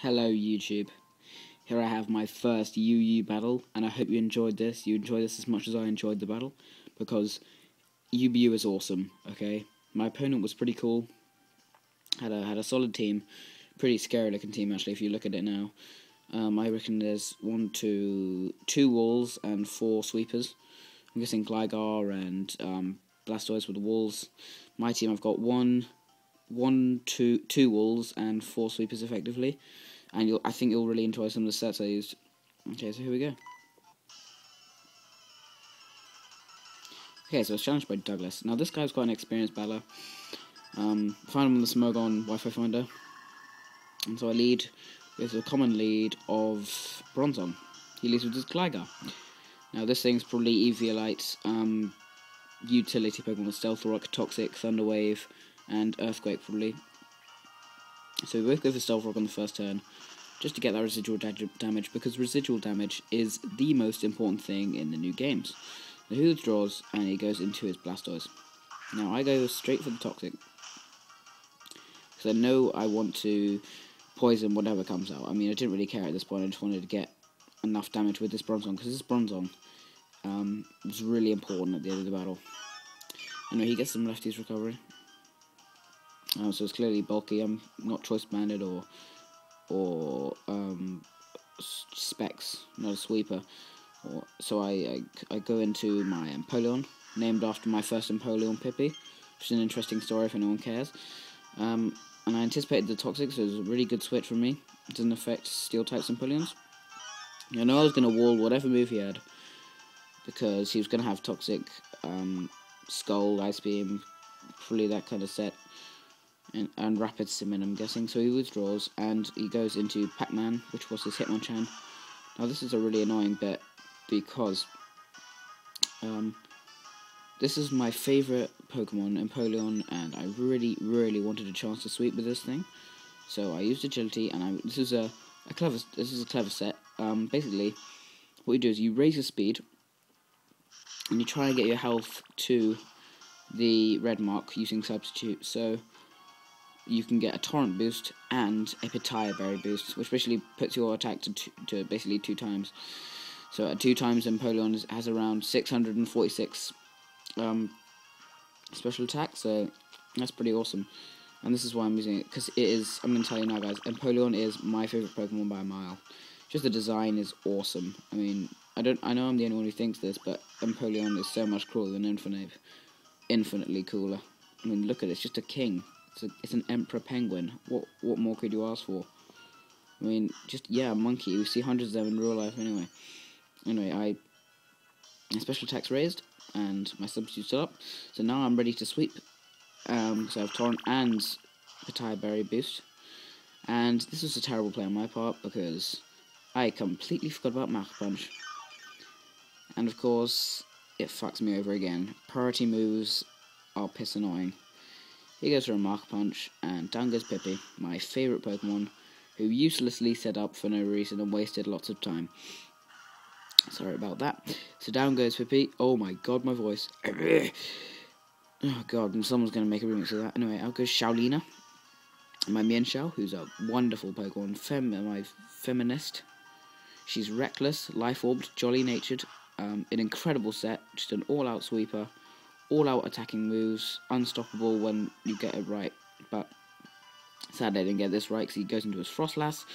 Hello YouTube, here I have my first UU battle, and I hope you enjoyed this. You enjoyed this as much as I enjoyed the battle, because UBU is awesome, okay? My opponent was pretty cool, had a solid team, pretty scary looking team actually if you look at it now. I reckon there's two walls and 4 sweepers. I'm guessing Gligar and Blastoise with the walls. My team, I've got two walls and 4 sweepers effectively, and I think you'll really enjoy some of the sets I used. Okay, so here we go. Okay, so I was challenged by Douglas. Now this guy's quite an experienced battler. Found him on the Smogon Wi-Fi finder, and so I lead with a common lead of Bronzong. He leads with his Gligar. Now this thing's probably Eviolite, utility Pokemon with Stealth Rock, Toxic, Thunder Wave, and Earthquake probably. So we both go for Stealth Rock on the first turn, just to get that residual damage, because residual damage is the most important thing in the new games. So he withdraws, and he goes into his Blastoise. Now I go straight for the Toxic, because I know I want to poison whatever comes out. I mean, I didn't really care at this point, I just wanted to get enough damage with this Bronzong, because this Bronzong was really important at the end of the battle. Anyway, he gets some lefties recovery. So it's clearly bulky. I'm not choice banded or specs, not a sweeper. So I go into my Empoleon, named after my first Empoleon Pippi, which is an interesting story if anyone cares. And I anticipated the Toxic, so it was a really good switch from me. It doesn't affect Steel types Empoleons. I know I was going to wall whatever move he had, because he was going to have Toxic, Skull, Ice Beam, probably that kind of set. And Rapid Simmon, I'm guessing. So he withdraws, and he goes into Pac-Man, which was his Hitmonchan. Now this is a really annoying bit, because this is my favourite Pokemon, Empoleon, and I really wanted a chance to sweep with this thing. So I used Agility, and this is a clever set. Basically, what you do is you raise your speed, and you try and get your health to the red mark using Substitute. So you can get a Torrent boost and a Pitaya Berry boost, which basically puts your attack to basically 2 times. So at 2 times, Empoleon has around 646 special attack, so that's pretty awesome. And this is why I'm using it, because it is, I'm going to tell you now guys, Empoleon is my favourite Pokemon by a mile. Just the design is awesome. I mean, I know I'm the only one who thinks this, but Empoleon is so much cooler than infinitely cooler. I mean, look at it, it's just a king. It's an Emperor Penguin. What more could you ask for? I mean, just, yeah, a monkey. We see hundreds of them in real life anyway. Anyway, my special attack's raised, and my substitute's still up. So now I'm ready to sweep. So I have Torrent and Pitaya Berry boost. And this was a terrible play on my part, because I completely forgot about Mach Punch. And of course, it fucks me over again. Priority moves are piss annoying. He goes for a Mach Punch, and down goes Pippi, my favourite Pokemon, who uselessly set up for no reason and wasted lots of time. Sorry about that. So down goes Pippi. Oh my god, my voice. Oh god, and someone's going to make a remix of that. Anyway, out goes Shaolina, my Mienshao, who's a wonderful Pokemon, my feminist. She's reckless, life-orbed, jolly-natured, an incredible set, just an all-out sweeper. All-out attacking moves, unstoppable when you get it right, but sadly I didn't get this right, because he goes into his Frostlass.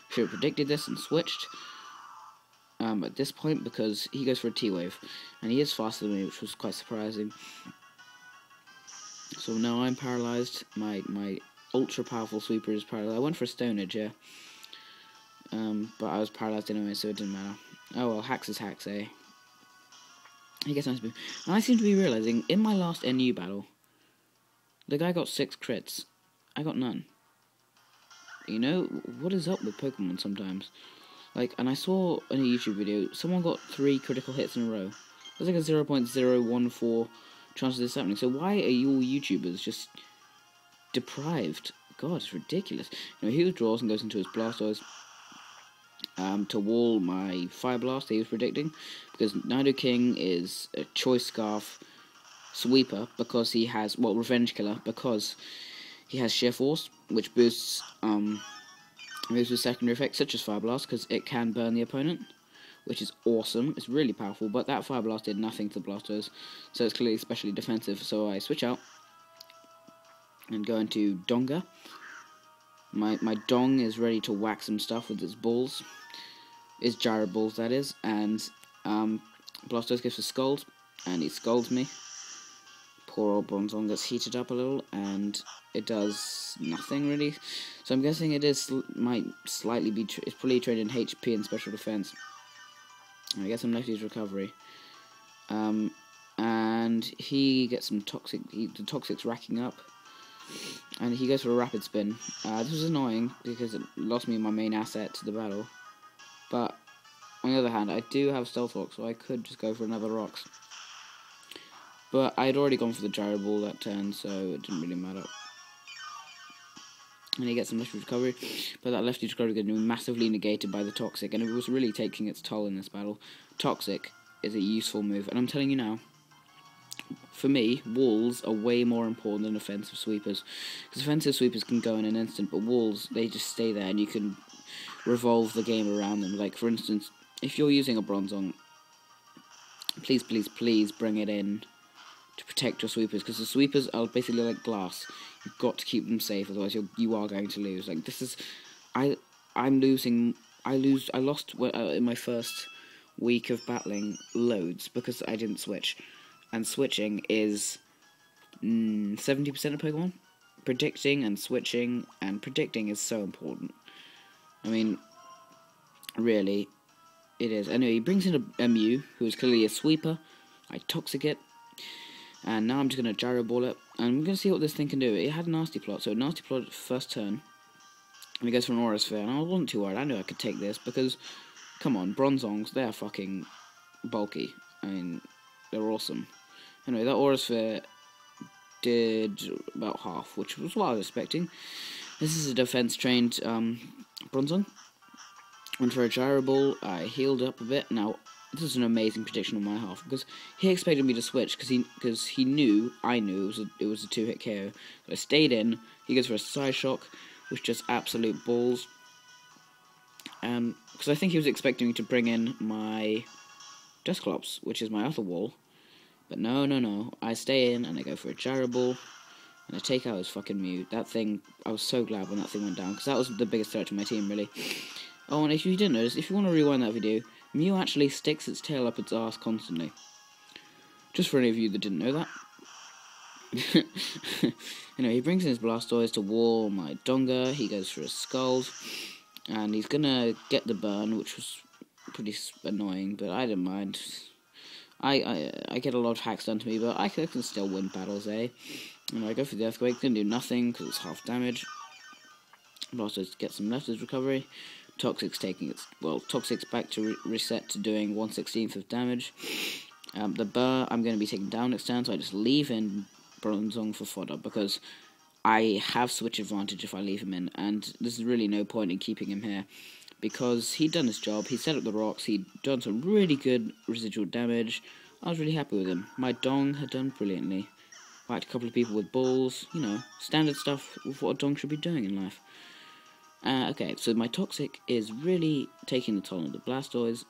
Should have predicted this and switched at this point, because he goes for a T-Wave, and he is faster than me, which was quite surprising. So now I'm paralysed, my ultra-powerful sweeper is paralysed. I went for a Stone Edge, yeah, but I was paralysed anyway, so it didn't matter. Oh well, hacks is hacks, eh? He gets nice move. And I seem to be realising, in my last NU battle, the guy got 6 crits. I got none. You know, what is up with Pokemon sometimes? Like, and I saw in a YouTube video, someone got 3 critical hits in a row. There's like a 0.014 chance of this happening. So why are you all YouTubers just deprived? God, it's ridiculous. You know, he withdraws and goes into his Blastoise. To wall my Fire Blast that he was predicting, because Nidoking is a Choice Scarf Sweeper, because he has, well, Revenge Killer, because he has Sheer Force, which boosts It moves with secondary effects such as Fire Blast, because it can burn the opponent, which is awesome. It's really powerful, but that Fire Blast did nothing to the Blastoise, so it's clearly especially defensive. So I switch out and go into Donga. My Dong is ready to whack some stuff with its balls. Its gyro balls, that is. And Blastoise gives a Scald, and he scolds me. Poor old Bronzong gets heated up a little, and it does nothing really. So I'm guessing might slightly be it's probably trained in HP and special defense. I guess I'm Lefty's recovery. And he gets some toxic. The toxic's racking up, and he goes for a rapid spin. This was annoying because it lost me my main asset to the battle. But on the other hand, I do have Stealth Rock, so I could just go for another Rocks. But I'd already gone for the Gyro Ball that turn, so it didn't really matter. And he gets some Lefty recovery, but that Lefty recovery is going to be massively negated by the Toxic, and it was really taking its toll in this battle. Toxic is a useful move, and I'm telling you now, for me, walls are way more important than offensive sweepers. Because offensive sweepers can go in an instant, but walls, they just stay there, and you can revolve the game around them. Like, for instance, if you're using a Bronzong, please, please, please bring it in to protect your sweepers, because the sweepers are basically like glass. You've got to keep them safe, otherwise you are going to lose. Like, this is, I lost in my first week of battling loads because I didn't switch, and switching is 70% of Pokemon. Predicting and switching, and predicting is so important. I mean, really, it is. Anyway, he brings in a Mew, who is clearly a sweeper. I Toxic it. And now I'm just going to Gyro Ball it, and I'm going to see what this thing can do. It had a Nasty Plot, so Nasty Plot first turn, and he goes for an Aura Sphere, and I wasn't too worried. I knew I could take this, because, come on, Bronzongs, they're fucking bulky. I mean, they're awesome. Anyway, that Aura Sphere did about half, which was what I was expecting. This is a defense-trained Bronzong. Went for a Gyro Ball, I healed up a bit. Now, this is an amazing prediction on my half, because he expected me to switch, because he knew, I knew it was a 2-hit KO. So I stayed in. He goes for a Psy Shock, which just absolute balls. Because I think he was expecting me to bring in my Dusclops, which is my other wall. But no. I stay in, and I go for a Gyro Ball, and I take out his fucking Mew. That thing, I was so glad when that thing went down, because that was the biggest threat to my team, really. Oh, and if you didn't notice, if you want to rewind that video, Mew actually sticks its tail up its ass constantly. Just for any of you that didn't know that. Anyway, he brings in his Blastoise to wall my Donga. He goes for a Scald, and he's gonna get the burn, which was pretty annoying, but I didn't mind. I get a lot of hacks done to me, but I can still win battles, eh? And I go for the Earthquake, gonna do nothing because it's half damage. Blastoise gets some Lefty's recovery. Toxic's taking its, well, Toxic's back to reset to doing 1/16 of damage. The Burr, I'm going to be taking down next turn, so I just leave in Bronzong for fodder, because I have switch advantage if I leave him in, and there's really no point in keeping him here, because he'd done his job, he set up the rocks, he'd done some really good residual damage. I was really happy with him. My Dong had done brilliantly. Whacked a couple of people with balls, you know, standard stuff with what a Dong should be doing in life. Okay, so my Toxic is really taking the toll on the Blastoise.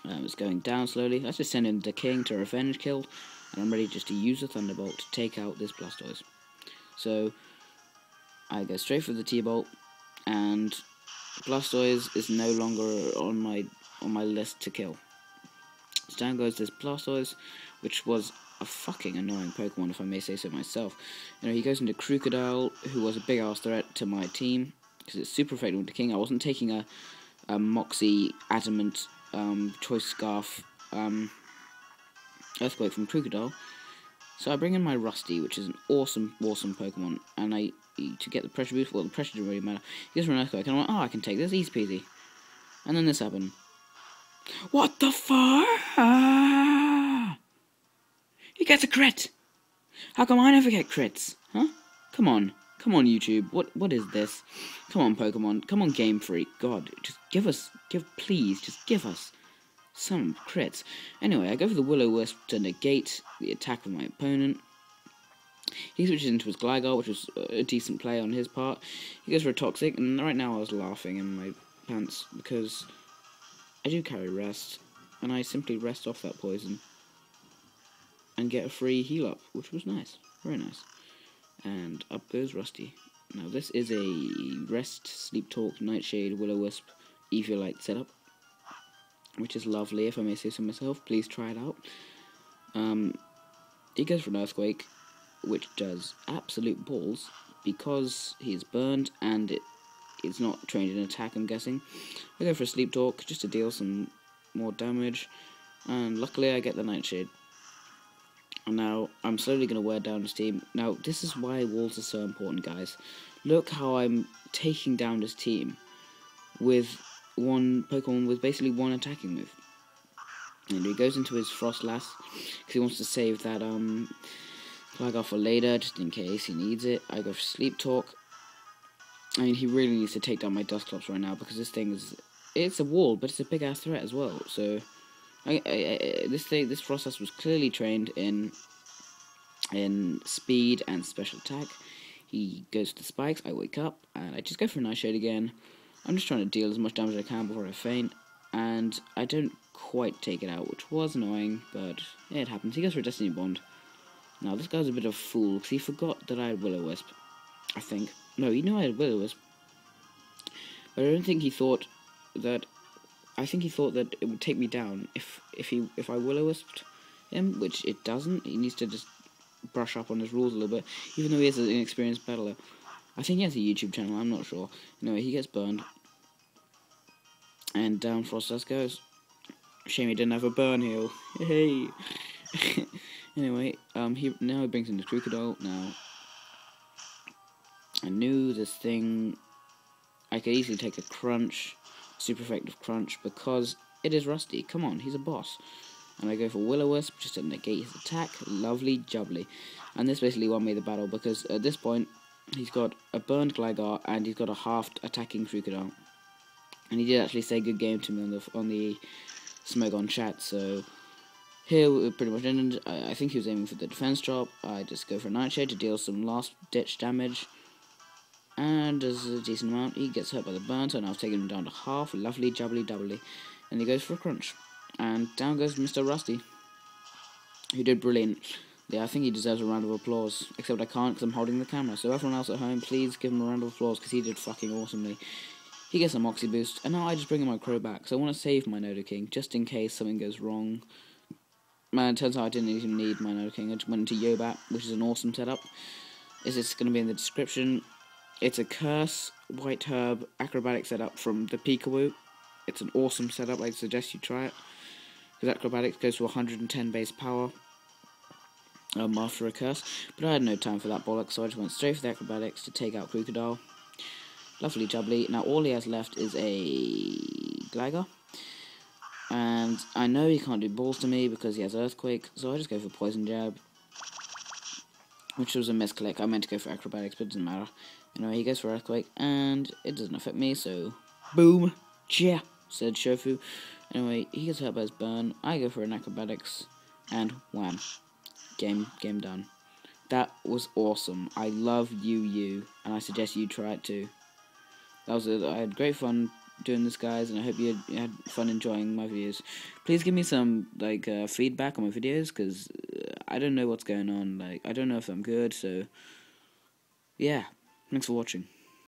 It's going down slowly. Let's just send in the King to revenge kill, and I'm ready just to use a Thunderbolt to take out this Blastoise. So I go straight for the T-Bolt, and Blastoise is no longer on my list to kill. So down goes this Blastoise, which was a fucking annoying Pokemon, if I may say so myself. You know, he goes into Crocodile, who was a big ass threat to my team, because it's super effective with the King. I wasn't taking a Moxie Adamant Choice Scarf Earthquake from Crocodile, so I bring in my Rusty, which is an awesome Pokemon, and to get the pressure boost, well, the pressure didn't really matter. He goes for an Earthquake, and I'm like, oh, I can take this, easy peasy. And then this happened. What the fuck? He gets a crit! How come I never get crits? Huh? Come on, YouTube. What is this? Come on, Pokemon. Come on, Game Freak. God, just please, just give us some crits. Anyway, I go for the Will-O-Wisp to negate the attack of my opponent. He switches into his Gligar, which was a decent play on his part. He goes for a Toxic, and right now I was laughing in my pants because I do carry Rest, and I simply rest off that poison and get a free heal up, which was nice, very nice. And up goes Rusty. Now this is a Rest, Sleep Talk, Nightshade, Will-O-Wisp, Eviolite setup, which is lovely, if I may say so myself. Please try it out. He goes for an Earthquake, which does absolute balls, because he's burned and it's not trained in attack, I'm guessing. I go for a Sleep Talk, just to deal some more damage, and luckily I get the Nightshade. And now I'm slowly going to wear down his team. Now this is why walls are so important, guys. Look how I'm taking down this team with one Pokemon with basically one attacking move. And he goes into his Frostlass because he wants to save that Gligar for later, just in case he needs it. I go for Sleep Talk. I mean, he really needs to take down my Dusclops right now because this thing it's a wall, but it's a big ass threat as well. So this Frostlass was clearly trained in speed and special attack. He goes to the spikes. I wake up and I just go for a Nightshade again. I'm just trying to deal as much damage as I can before I faint, and I don't quite take it out, which was annoying, but yeah, it happens. He goes for a Destiny Bond. Now this guy's a bit of a fool because he forgot that I had Will-O-Wisp. I think no, he knew I had Will-O-Wisp, but I don't think he thought that. I think he thought that it would take me down if I Will-O-Wisped him, which it doesn't. He needs to just brush up on his rules a little bit, even though he is an inexperienced battler. I think he has a YouTube channel, I'm not sure. Anyway, he gets burned. And down Frostlass goes. Shame he didn't have a burn heal. Hey. Anyway, he brings in the Krookodile. Now, I knew this thing. I could easily take a Crunch, super effective Crunch, because it is Rusty. Come on, he's a boss. And I go for Will-O-Wisp just to negate his attack. Lovely jubbly. And this basically won me the battle because at this point he's got a burned Gligar and he's got a halved attacking Krookodile. And he did actually say good game to me on the Smogon chat, so here we pretty much ended. I think he was aiming for the defense drop. I just go for a Nightshade to deal some last ditch damage. And does a decent amount. He gets hurt by the burn, so now I've taken him down to half. Lovely jubbly doubly. And he goes for a Crunch. And down goes Mr. Rusty, who did brilliant. Yeah, I think he deserves a round of applause, except I can't because I'm holding the camera. So everyone else at home, please give him a round of applause because he did fucking awesomely. He gets a Moxie boost, and now I just bring my Crow back. So I want to save my Nidoking, just in case something goes wrong. Man, it turns out I didn't even need my Nidoking. I just went into Yobat, which is an awesome setup. It's going to be in the description. It's a Curse, White Herb, Acrobatic setup from the Peekaboo. It's an awesome setup. I suggest you try it, because Acrobatics goes to 110 base power after a Curse. But I had no time for that bollocks, so I just went straight for the Acrobatics to take out Krookodile. Lovely jubbly. Now all he has left is a Gligar. And I know he can't do balls to me because he has Earthquake, so I just go for Poison Jab, which was a misclick. I meant to go for Acrobatics, but it doesn't matter. Anyway, he goes for Earthquake, and it doesn't affect me, so boom, yeah, said Shofu. Anyway, he gets hurt by his burn. I go for an Acrobatics, and wham, game done. That was awesome. I love you, and I suggest you try it too. That was it. I had great fun doing this, guys, and I hope you had fun enjoying my videos. Please give me some feedback on my videos, because I don't know what's going on. I don't know if I'm good, so yeah, thanks for watching.